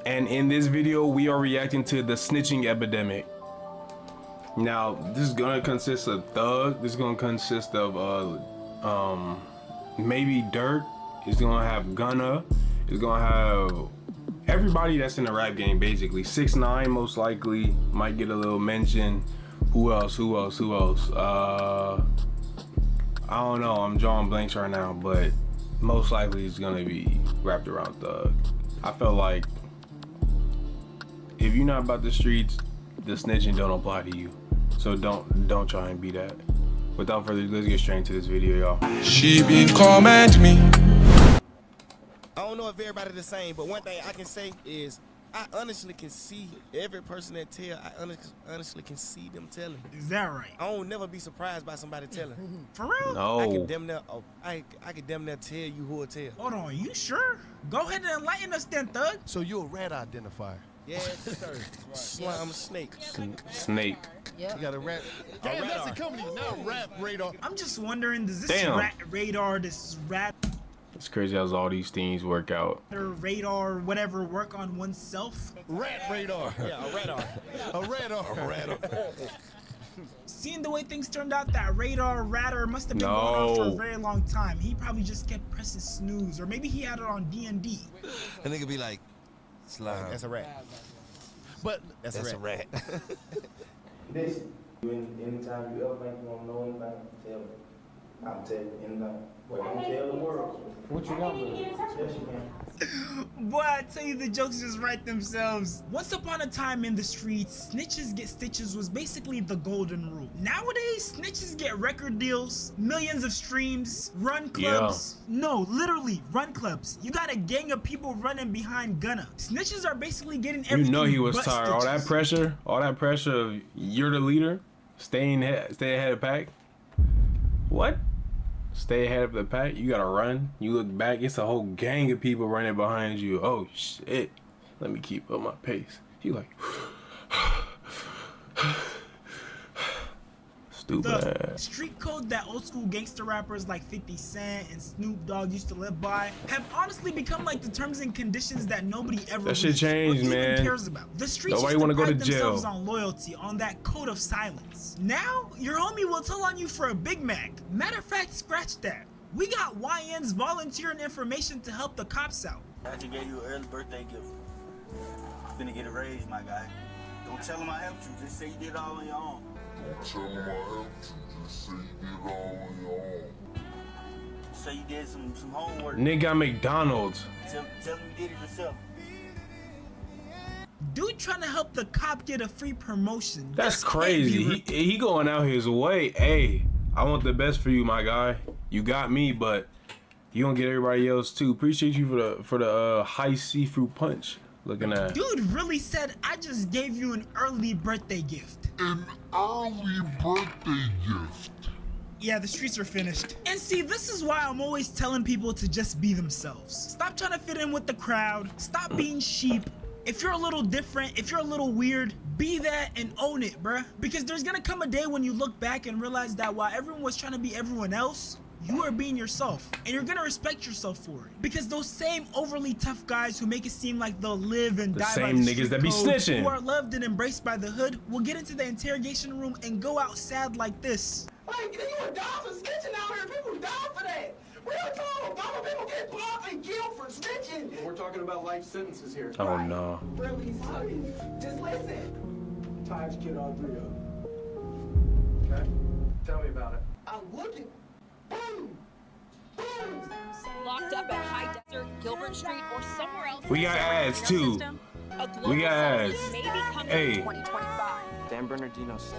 And in this video, we are reacting to the snitching epidemic. Now, this is gonna consist of Thug. This is gonna consist of maybe Dirt. It's gonna have Gunna. It's gonna have everybody that's in the rap game, basically. 6ix9ine most likely might get a little mention. Who else? I don't know. I'm drawing blanks right now, but most likely it's gonna be wrapped around Thug. I felt like if you're not about the streets, the snitching don't apply to you. So don't try and be that. Without further ado, let's get straight into this video, y'all. She been comment me. I don't know if everybody the same, but one thing I can say is I honestly can see every person that tell. I honestly can see them telling. Is that right? I don't never be surprised by somebody telling. For real? No. I can damn near, I can damn near tell you who will tell. Hold on, you sure? Go ahead and enlighten us then, Thug. So you're a rat identifier. Yes, sir. I'm a snake. Snake. You got a rat. Damn, that's a company, not Rap Radar. I'm just wondering, does this Damn. rat radar, this rat It's crazy how all these things work out. or radar, whatever, work on oneself? Rat Radar. Yeah, a radar. A radar. A radar. Seeing the way things turned out, that radar ratter must have been going on for a very long time. He probably just kept pressing snooze, or maybe he had it on D&D. A nigga be like, slime. That's a rat. But That's a rat. Listen, anytime you ever think you don't know anything, tell me. I'm telling you anything. But don't tell the world. What you gonna do? Yes, you can. Boy, I tell you, the jokes just write themselves. Once upon a time in the streets, snitches get stitches was basically the golden rule. Nowadays, snitches get record deals, millions of streams, run clubs. Yeah. No, literally, run clubs. You got a gang of people running behind Gunna. Snitches are basically getting everything. You know he was but tired. stitches. All that pressure of you're the leader, stay ahead of the pack. What? Stay ahead of the pack? You gotta run. You look back, it's a whole gang of people running behind you. Oh shit. Let me keep up my pace. You like stupid The ass. street code that old school gangster rappers like 50 Cent and Snoop Dogg used to live by have honestly become like the terms and conditions that nobody ever That shit reads changed, or even man. cares about. The streets Nobody used wanna to go to pride themselves jail. on loyalty, on that code of silence. Now, your homie will tell on you for a Big Mac. Matter of fact, scratch that. We got YNs volunteering information to help the cops out. I just gave you an early birthday gift. Finna get a raise, my guy. Don't tell him I helped you. Just say you did it all on your own. Tell him I helped you, just say you did it all on your own. Say you did some homework. Nigga got McDonald's. Tell him you did it yourself. Dude trying to help the cop get a free promotion. That's This crazy. can't be He going out his way. Hey, I want the best for you, my guy. You got me, but you gonna get everybody else too. Appreciate you for the high seafood punch. Looking at. Dude really said, I just gave you an early birthday gift. An early birthday gift. Yeah, the streets are finished. And see, this is why I'm always telling people to just be themselves. Stop trying to fit in with the crowd. Stop being sheep. If you're a little different, if you're a little weird, be that and own it, bruh. Because there's gonna come a day when you look back and realize that while everyone was trying to be everyone else, you are being yourself, and you're gonna respect yourself for it. Because those same overly tough guys who make it seem like they'll live and die by same the niggas street that be code, snitching. who are loved and embraced by the hood, will get into the interrogation room and go out sad like this. Like, you a dog for snitching out here. People die for that. Real talk. Obama people get popped and killed for snitching. We're talking about life sentences here. Oh no. Really serious. Just listen. Times killed all 3 of them. Okay? Tell me about it. I'm looking. Boom. Boom. Locked up at High Desert, Gilbert Street, or somewhere else. We got ads too. We got ads. Hey. 2025. Dan Bernardino's.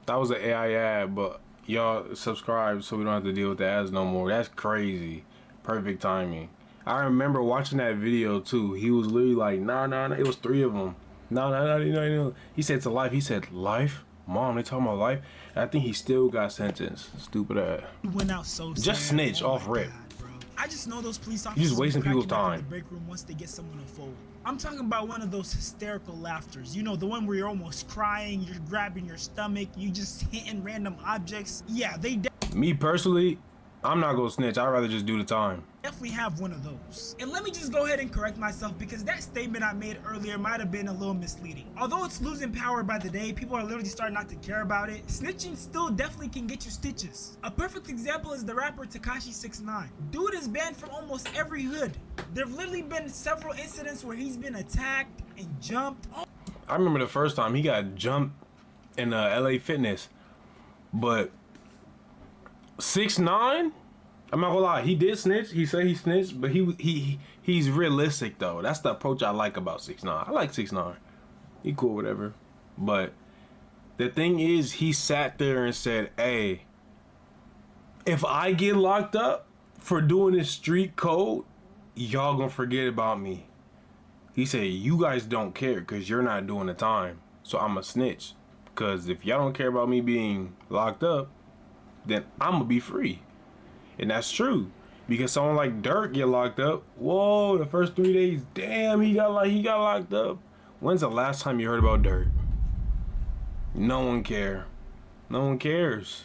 That was an AI ad, but y'all subscribe so we don't have to deal with the ads no more. That's crazy. Perfect timing. I remember watching that video too. He was literally like, nah. It was 3 of them. No. He said to life. He said, life? Mom, they talking about life? And I think he still got sentenced. Stupid ass. Went out so sad. Just snitch off my rip. God, bro. I just know those police officers You just wasting will be people's cracking up time. in the break room once they get someone to fold. I'm talking about one of those hysterical laughters. You know, the one where you're almost crying, you're grabbing your stomach, you just hitting random objects. Yeah, they Me personally, I'm not gonna snitch. I'd rather just do the time. Definitely have one of those. And let me just go ahead and correct myself because that statement I made earlier might have been a little misleading. Although it's losing power by the day, people are literally starting not to care about it. Snitching still definitely can get you stitches. A perfect example is the rapper Tekashi 6ix9ine. Dude is banned from almost every hood. There've literally been several incidents where he's been attacked and jumped. I remember the first time he got jumped in LA Fitness, but 6ix9ine, I'm not gonna lie, he did snitch. He said he snitched, but he's realistic though. That's the approach I like about 6ix9ine. I like 6ix9ine. He cool, whatever. But the thing is, he sat there and said, "Hey, if I get locked up for doing this street code, y'all gonna forget about me." He said, "You guys don't care because you're not doing the time, so I'm a snitch. Because if y'all don't care about me being locked up, then I'm gonna be free." And that's true, because someone like Dirk get locked up. Whoa, the first 3 days, damn, he got locked up. When's the last time you heard about Dirk? No one care. No one cares.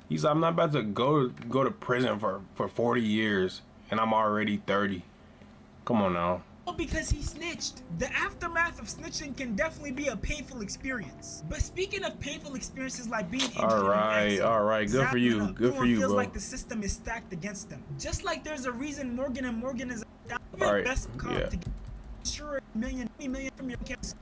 He's like, I'm not about to go to prison for 40 years, and I'm already 30. Come on now. Because he snitched. The aftermath of snitching can definitely be a painful experience. But speaking of painful experiences like being injured, all right, good for you, good for you, feels bro. like the system is stacked against them. Just like there's a reason Morgan & Morgan is All best right, cop yeah. to get sure $20 million from your case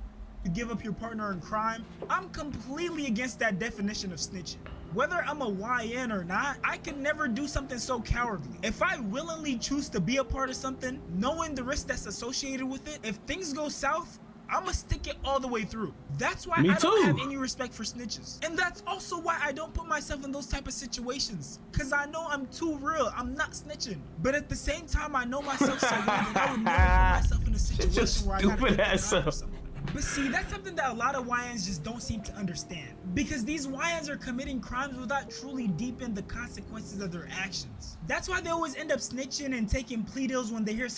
to give up your partner in crime. I'm completely against that definition of snitching. Whether I'm a YN or not, I could never do something so cowardly. If I willingly choose to be a part of something, knowing the risk that's associated with it, if things go south, I'ma stick it all the way through. That's why I don't have any respect for snitches. And that's also why I don't put myself in those type of situations. Cause I know I'm too real. I'm not snitching. But at the same time, I know myself so well that I would never put myself in a situation where I gotta get for something. But see, that's something that a lot of YNs just don't seem to understand. Because these YNs are committing crimes without truly deep in the consequences of their actions. That's why they always end up snitching and taking plea deals when they hear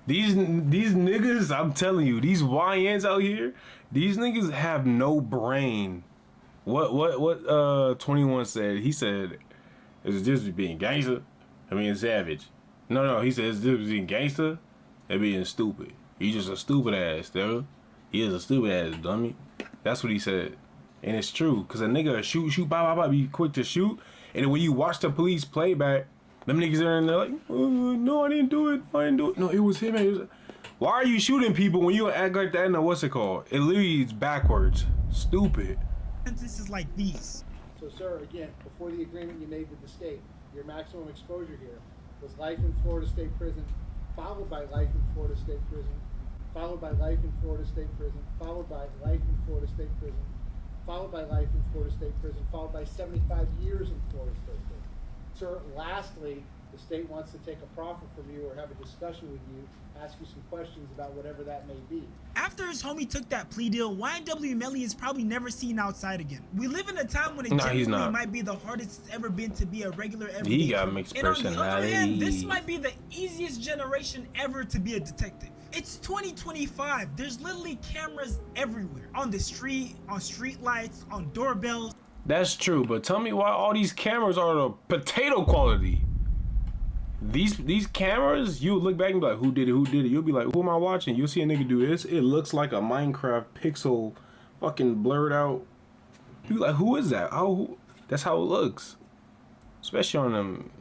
These niggas, I'm telling you, these YNs out here, these niggas have no brain. What 21 said? He said, "It's a difference between gangster and being savage." No, he said it's a difference between gangster and being stupid. You just a stupid ass, dude. He is a stupid ass dummy. That's what he said. And it's true, cause a nigga shoot, bop, be quick to shoot. And then when you watch the police playback, them niggas are in there like, "Oh, no, I didn't do it. No, it was him. Why are you shooting people when you act like that? No, what's it called? It literally is backwards. Stupid. sentences like these. So, sir, again, before the agreement you made with the state, your maximum exposure here was life in Florida State Prison, followed by life in Florida State Prison, followed by life in Florida State Prison, followed by life in Florida State Prison, followed by life in Florida State Prison, followed by 75 years in Florida State Prison. Sir, lastly, the state wants to take a proffer from you or have a discussion with you, ask you some questions about whatever that may be. After his homie took that plea deal, YNW Melly is probably never seen outside again. We live in a time when it genuinely might be the hardest it's ever been to be a regular everyday. He got mixed personality. And on the other hand, this might be the easiest generation ever to be a detective. It's 2025. There's literally cameras everywhere. On the street, on street lights, on doorbells. That's true, but tell me why all these cameras are the potato quality. These cameras, you look back and be like, who did it? You'll be like, who am I watching? You'll see a nigga do this. It looks like a Minecraft pixel fucking blurred out. You like, who is that? That's how it looks. Especially on them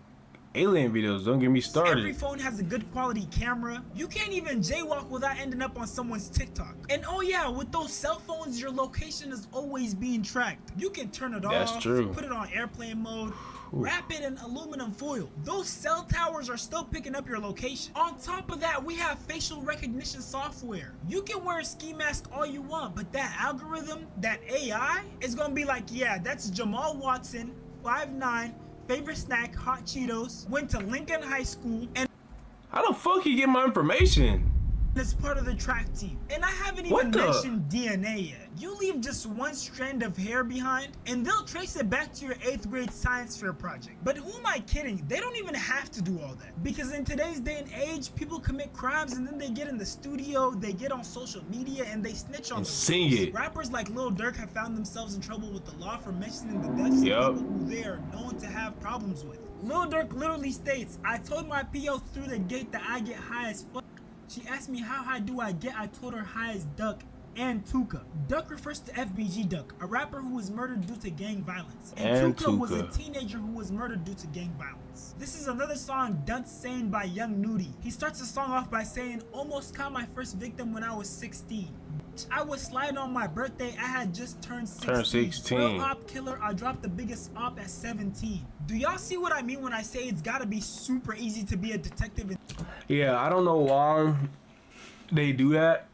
alien videos. Don't get me started. Every phone has a good quality camera. You can't even jaywalk without ending up on someone's TikTok. And oh yeah, with those cell phones, your location is always being tracked. You can turn it off. That's true. Put it on airplane mode. Wrap it in aluminum foil. Those cell towers are still picking up your location. On top of that, we have facial recognition software. You can wear a ski mask all you want, but that algorithm, that AI, is gonna be like, yeah, that's Jamal Watson, 5'9", favorite snack, hot Cheetos, went to Lincoln High School, and how the fuck you get my information? It's part of the track team. And I haven't even mentioned DNA yet. You leave just one strand of hair behind and they'll trace it back to your 8th grade science fair project. But who am I kidding? They don't even have to do all that. Because in today's day and age, people commit crimes and then they get in the studio, they get on social media, and they snitch on and the sing rules. it. Rappers like Lil Durk have found themselves in trouble with the law for mentioning the deaths of people who they are known to have problems with. Lil Durk literally states, I told my PO through the gate that I get high as fuck. She asked me how high do I get, I told her high as Duck and Tuka. Duck refers to FBG Duck, a rapper who was murdered due to gang violence. And Tuka was a teenager who was murdered due to gang violence. This is another song, Dunce Saying by Young Nudie. He starts the song off by saying, almost caught my first victim when I was 16. I was sliding on my birthday, I had just turned 16. Real op killer, I dropped the biggest op at 17. Do y'all see what I mean when I say it's gotta be super easy to be a detective? Yeah, I don't know why they do that.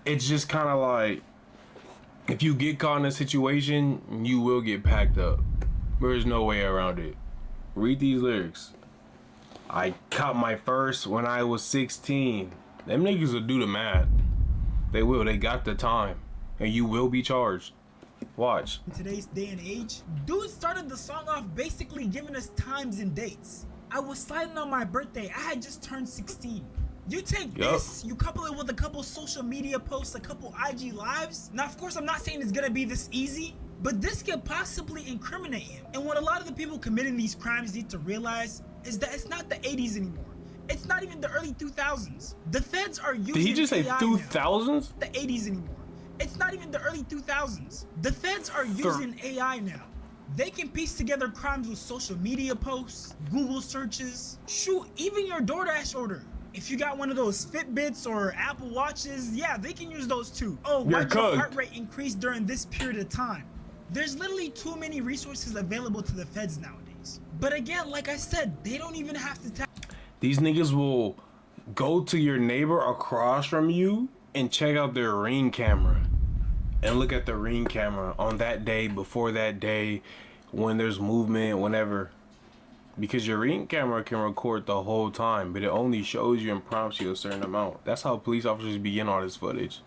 It's just kind of like, if you get caught in a situation, you will get packed up. There's no way around it. Read these lyrics. I caught my first when I was 16. Them niggas will do the math. They will. They got the time. And you will be charged. Watch. In today's day and age, dude started the song off basically giving us times and dates. I was sliding on my birthday. I had just turned 16. You take this, you couple it with a couple social media posts, a couple IG lives. Now, of course, I'm not saying it's gonna be this easy, but this could possibly incriminate him. And what a lot of the people committing these crimes need to realize is that it's not the 80s anymore. It's not even the early 2000s. The feds are using Did he just say 2000s? The 80s anymore. It's not even the early 2000s. The feds are using AI now. They can piece together crimes with social media posts, Google searches, shoot, even your DoorDash order. If you got one of those Fitbits or Apple Watches, yeah, they can use those too. Oh, why did your heart rate increase during this period of time? There's literally too many resources available to the feds nowadays. But again, like I said, they don't even have to These niggas will go to your neighbor across from you and check out their Ring camera and look at the Ring camera on that day, before that day, when there's movement, whenever. Because your Ring camera can record the whole time, but it only shows you and prompts you a certain amount. That's how police officers begin all this footage.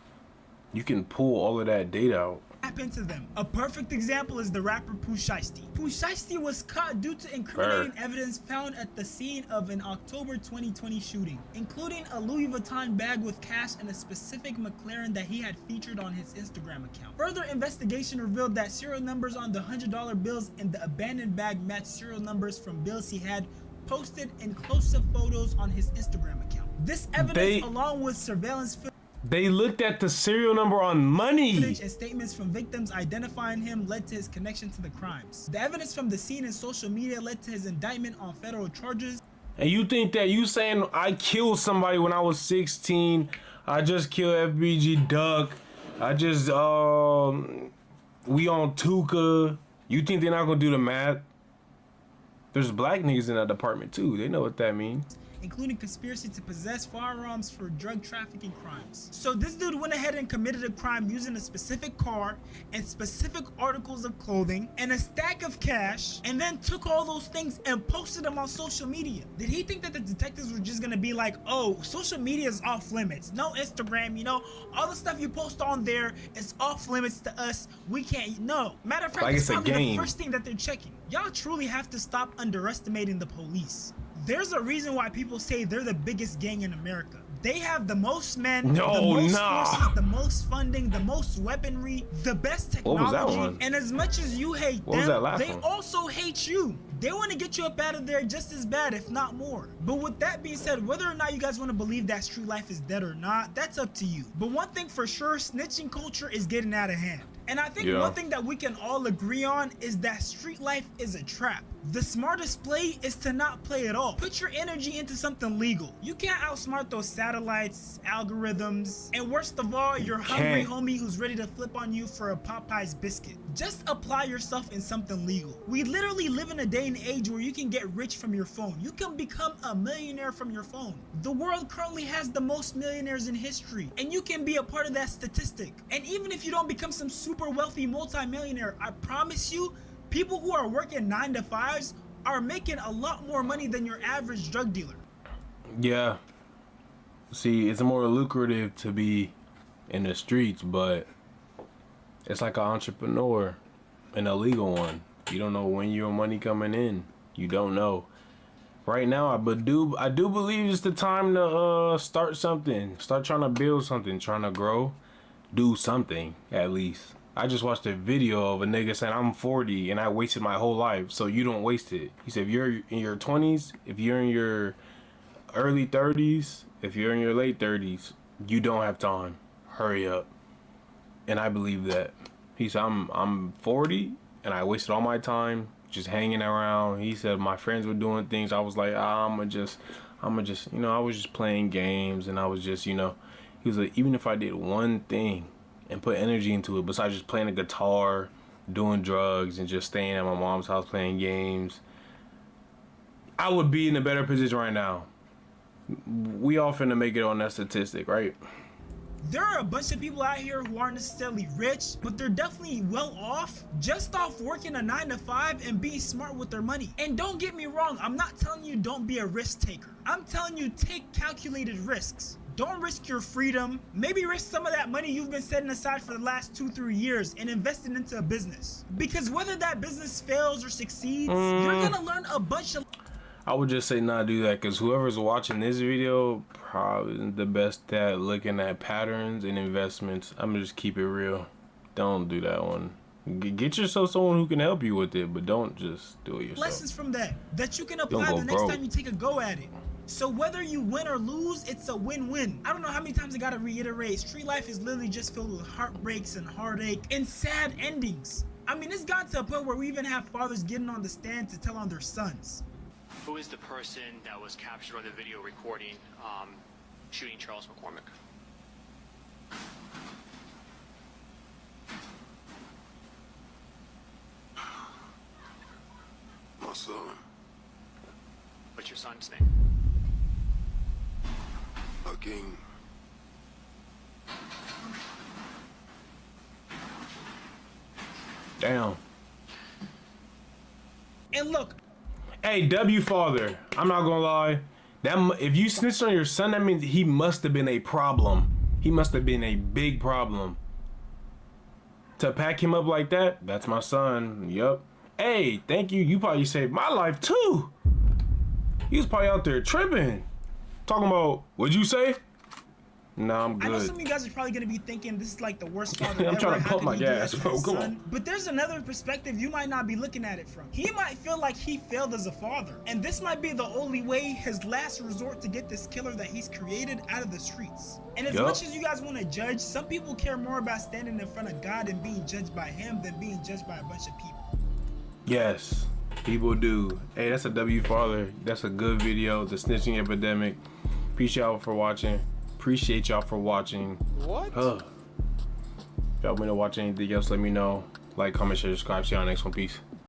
You can pull all of that data out. Tap into them. A perfect example is the rapper Pooh Shiesty. Pooh Shiesty was caught due to incriminating evidence found at the scene of an October 2020 shooting, including a Louis Vuitton bag with cash and a specific McLaren that he had featured on his Instagram account. Further investigation revealed that serial numbers on the $100 bills in the abandoned bag matched serial numbers from bills he had posted in close-up photos on his Instagram account. This evidence, along with surveillance footage, they looked at the serial number on money. And statements from victims identifying him led to his connection to the crimes. The evidence from the scene and social media led to his indictment on federal charges. And you think that you saying I killed somebody when I was 16, I just killed FBG Duck, I just, we on Tuka, you think they're not gonna do the math? There's black niggas in that department too, they know what that means. Including conspiracy to possess firearms for drug trafficking crimes. So this dude went ahead and committed a crime using a specific car and specific articles of clothing and a stack of cash, and then took all those things and posted them on social media. Did he think that the detectives were just gonna be like, oh, social media is off limits, no Instagram, you know, all the stuff you post on there is off limits to us, we can't, no. Matter of fact, like it's probably the first thing that they're checking. Y'all truly have to stop underestimating the police. There's a reason why people say they're the biggest gang in America. They have the most men, the most forces, the most funding, the most weaponry, the best technology. And as much as you hate them, they also hate you. They want to get you up out of there just as bad, if not more. But with that being said, whether or not you guys want to believe that street life is dead or not, that's up to you. But one thing for sure, snitching culture is getting out of hand. And I think one thing that we can all agree on is that street life is a trap. The smartest play is to not play at all. Put your energy into something legal. You can't outsmart those satellites, algorithms, and worst of all, your hungry homie who's ready to flip on you for a Popeye's biscuit. Just apply yourself in something legal. We literally live in a day and age where you can get rich from your phone. You can become a millionaire from your phone. The world currently has the most millionaires in history, and you can be a part of that statistic. And even if you don't become some super wealthy multi-millionaire, I promise you, people who are working 9 to 5s are making a lot more money than your average drug dealer. Yeah. See, it's more lucrative to be in the streets, but it's like an entrepreneur, an illegal one. You don't know when your money coming in. You don't know. Right now, I do believe it's the time to start something. Start trying to build something, trying to grow. Do something, at least. I just watched a video of a nigga saying I'm 40 and I wasted my whole life, so you don't waste it. He said if you're in your 20s, if you're in your early 30s, if you're in your late 30s, you don't have time. Hurry up. And I believe that. He said I'm 40 and I wasted all my time just hanging around. He said my friends were doing things. I was like, I'ma just, you know, I was just playing games and I was just, you know, he was like, even if I did one thing and put energy into it, besides just playing a guitar, doing drugs, and just staying at my mom's house playing games, I would be in a better position right now. We all finna make it on that statistic, right? There are a bunch of people out here who aren't necessarily rich, but they're definitely well off just off working a 9 to 5 and being smart with their money. And don't get me wrong, I'm not telling you don't be a risk taker. I'm telling you take calculated risks. Don't risk your freedom. Maybe risk some of that money you've been setting aside for the last 2-3 years and invest it into a business. Because whether that business fails or succeeds, you're gonna learn a bunch of... I would just say not do that, because whoever's watching this video probably isn't the best at looking at patterns and investments. I'm gonna just keep it real. Don't do that one. Get yourself someone who can help you with it, but don't just do it yourself. Lessons from that you can apply the next time you take a go at it. So whether you win or lose, it's a win-win. I don't know how many times I gotta reiterate, street life is literally just filled with heartbreaks and heartache and sad endings. I mean, it's got to a point where we even have fathers getting on the stand to tell on their sons. Who is the person that was captured on the video recording shooting Charles McCormick? My son. What's your son's name? Hakeem. Damn. And look. Hey, W father, I'm not gonna lie. If you snitched on your son, that means he must have been a problem. He must have been a big problem. To pack him up like that, that's my son. Yup. Hey, thank you. You probably saved my life too. He was probably out there tripping. Talking about, what'd you say? Nah, I'm good. I know some of you guys are probably gonna be thinking this is like the worst father I'm ever. trying to pump my gas, bro. Come on. But there's another perspective you might not be looking at it from. He might feel like he failed as a father, and this might be the only way, his last resort to get this killer that he's created out of the streets. And as much as you guys want to judge, some people care more about standing in front of God and being judged by him than being judged by a bunch of people. Yes, people do. Hey, that's a W father. That's a good video. The Snitching Epidemic. Appreciate y'all for watching. Appreciate y'all for watching. What? If y'all want to watch anything else, let me know. Like, comment, share, subscribe. See y'all next one. Peace.